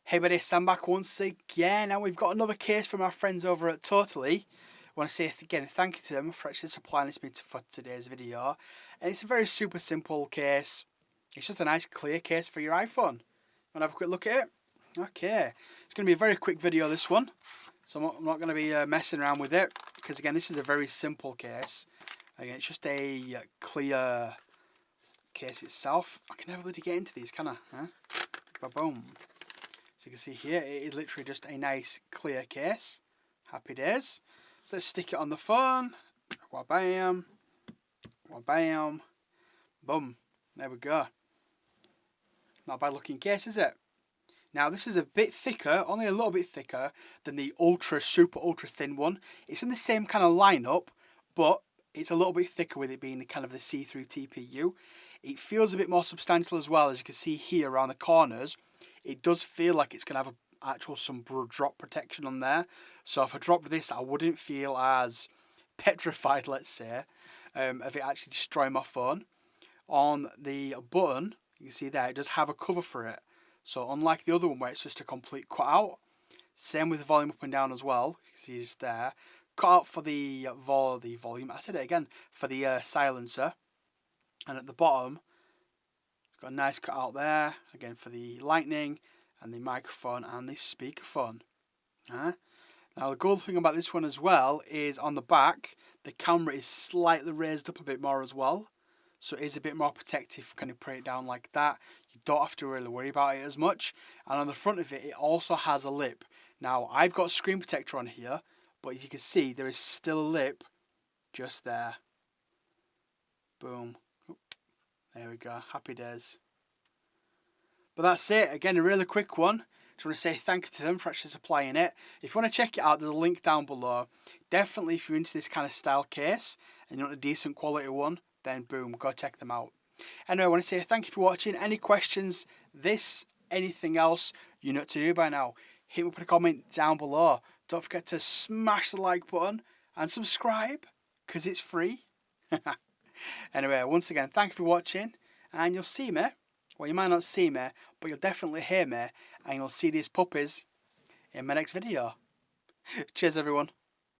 Hey buddy, Sam back once again, and we've got another case from our friends over at Totallee. I want to say again thank you to them for actually supplying this for today's video. And it's a very super simple case. It's just a nice clear case for your iPhone. Want to have a quick look at it? Okay, it's going to be a very quick video this one, so I'm not going to be messing around with it, because again this is a very simple case. Again, it's just a clear case itself. I can never really get into these, can I? Huh? Ba-boom. So you can see here, it is literally just a nice clear case. Happy days. So let's stick it on the phone. Wha-bam. Wha-bam. Boom. There we go. Not a bad looking case, is it? Now this is a bit thicker, only a little bit thicker than the super ultra thin one. It's in the same kind of lineup, but it's a little bit thicker with it being kind of the see-through TPU. It feels a bit more substantial as well, as you can see here around the corners. It does feel like it's going to have some drop protection on there. So if I dropped this, I wouldn't feel as petrified, let's say, of it actually destroying my phone. On the button, you can see there, it does have a cover for it. So unlike the other one where it's just a complete cutout, same with the volume up and down as well. You can see it's there. Cut out for the volume, I said it again, for the silencer. And at the bottom, it's got a nice cut out there, again for the lightning and the microphone and the speakerphone. Now the good thing about this one as well is on the back, the camera is slightly raised up a bit more as well. So it is a bit more protective, kind of put it down like that. You don't have to really worry about it as much. And on the front of it, it also has a lip. Now I've got a screen protector on here, but as you can see, there is still a lip just there. Boom. There we go, happy days. But that's it, again a really quick one. Just want to say thank you to them for actually supplying it. If you want to check it out, there's a link down below. Definitely if you're into this kind of style case and you want a decent quality one, then boom, go check them out. Anyway, I want to say thank you for watching. Any questions, anything else, you know what to do by now. Hit me up in a comment down below. Don't forget to smash the like button and subscribe, because it's free. Anyway, once again, thank you for watching, and you'll see me. Well, you might not see me, but you'll definitely hear me, and you'll see these puppies in my next video. Cheers, everyone.